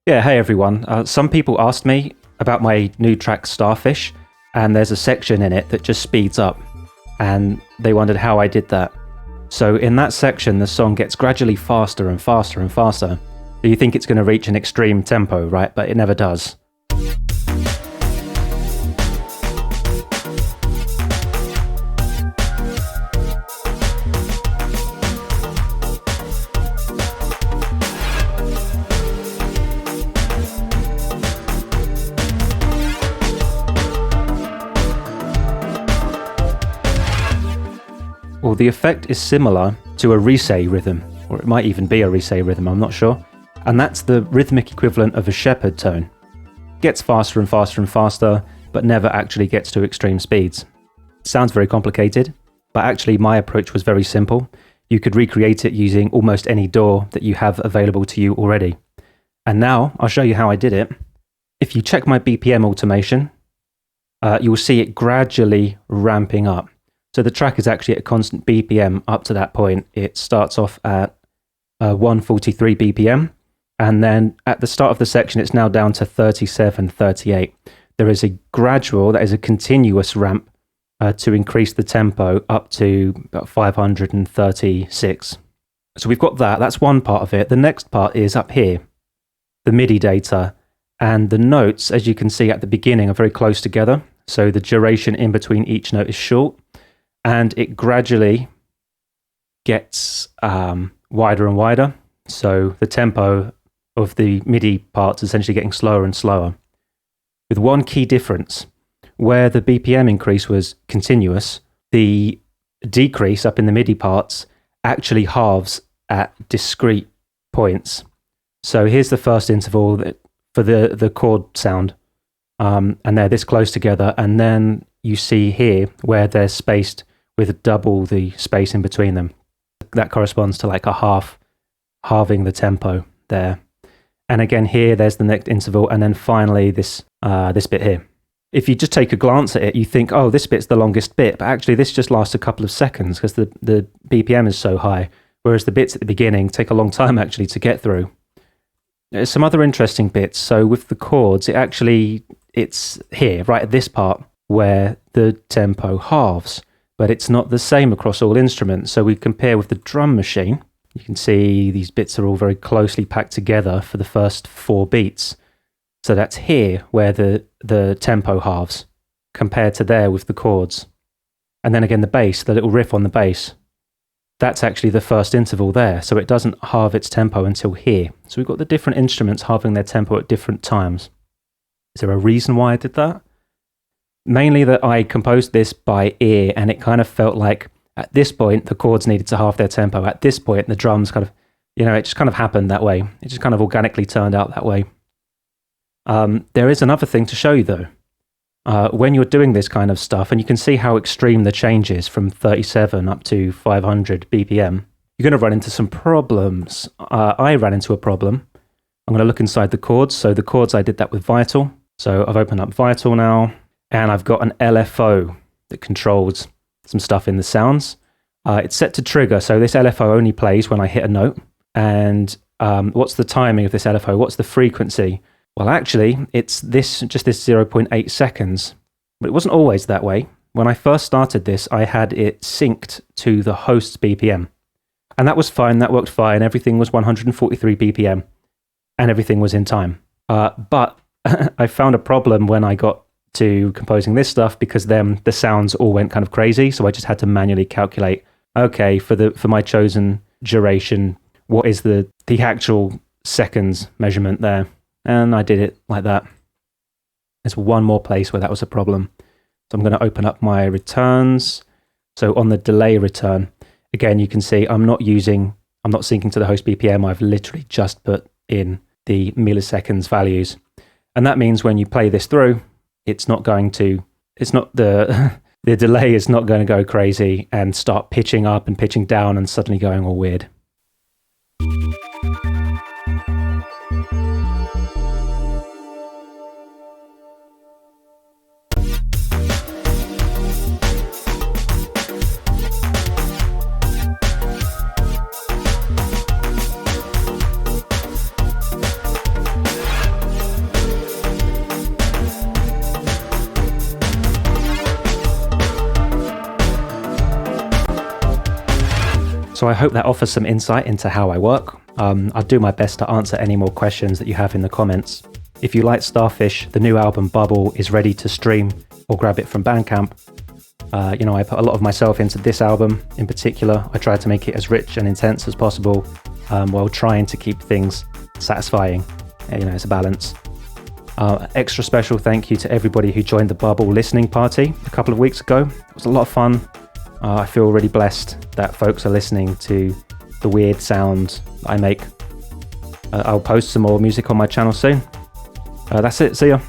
Yeah, hey everyone. Some people asked me about my new track Starfish, and there's a section in it that just speeds up, and they wondered how I did that. So in that section, the song gets gradually faster and faster and faster. So you think it's going to reach an extreme tempo, right? But it never does. Well, the effect is similar to a Risset rhythm, or it might even be a Risset rhythm, I'm not sure. And that's the rhythmic equivalent of a shepherd tone. It gets faster and faster and faster, but never actually gets to extreme speeds. It sounds very complicated, but actually my approach was very simple. You could recreate it using almost any DAW that you have available to you already. And now I'll show you how I did it. If you check my BPM automation, you'll see it gradually ramping up. So the track is actually at a constant BPM up to that point. It starts off at 143 BPM, and then at the start of the section, it's now down to 37, 38. There is a gradual, that is a continuous ramp to increase the tempo up to about 536. So we've got that. That's one part of it. The next part is up here, the MIDI data, and the notes, as you can see at the beginning, are very close together. So the duration in between each note is short. And it gradually gets wider and wider. So the tempo of the MIDI parts is essentially getting slower and slower. With one key difference, where the BPM increase was continuous, the decrease up in the MIDI parts actually halves at discrete points. So here's the first interval for the chord sound. And they're this close together. And then you see here where they're spaced with double the space in between them. That corresponds to like halving the tempo there. And again here, there's the next interval, and then finally this bit here. If you just take a glance at it, you think, oh, this bit's the longest bit, but actually this just lasts a couple of seconds because the BPM is so high, whereas the bits at the beginning take a long time actually to get through. There's some other interesting bits. So with the chords, it's here, right at this part, where the tempo halves. But it's not the same across all instruments. So we compare with the drum machine. You can see these bits are all very closely packed together for the first 4 beats. So that's here where the tempo halves compared to there with the chords. And then again, the bass, the little riff on the bass, that's actually the first interval there. So it doesn't halve its tempo until here. So we've got the different instruments halving their tempo at different times. Is there a reason why I did that? Mainly that I composed this by ear, and it kind of felt like at this point the chords needed to halve their tempo. At this point the drums kind of, it just kind of happened that way. It just kind of organically turned out that way. There is another thing to show you though. When you're doing this kind of stuff, and you can see how extreme the change is from 37 up to 500 BPM, you're going to run into some problems. I ran into a problem. I'm going to look inside the chords. So the chords, I did that with Vital. So I've opened up Vital now. And I've got an LFO that controls some stuff in the sounds. It's set to trigger, so this LFO only plays when I hit a note. And what's the timing of this LFO? What's the frequency? Well, actually, it's just this 0.8 seconds. But it wasn't always that way. When I first started this, I had it synced to the host's BPM. And that was fine, that worked fine. Everything was 143 BPM, and everything was in time. But I found a problem when I got to composing this stuff, because then the sounds all went kind of crazy. So I just had to manually calculate, okay, for my chosen duration, what is the actual seconds measurement there? And I did it like that. There's one more place where that was a problem. So I'm going to open up my returns. So on the delay return, again, you can see I'm not syncing to the host BPM. I've literally just put in the milliseconds values. And that means when you play this through, the delay is not going to go crazy and start pitching up and pitching down and suddenly going all weird. So I hope that offers some insight into how I work. I'll do my best to answer any more questions that you have in the comments. If you like Starfish, the new album Bubble is ready to stream or grab it from Bandcamp. I put a lot of myself into this album in particular. I tried to make it as rich and intense as possible while trying to keep things satisfying. It's a balance. Extra special thank you to everybody who joined the Bubble listening party a couple of weeks ago. It was a lot of fun. I feel really blessed that folks are listening to the weird sound I make. I'll post some more music on my channel soon. That's it. See ya.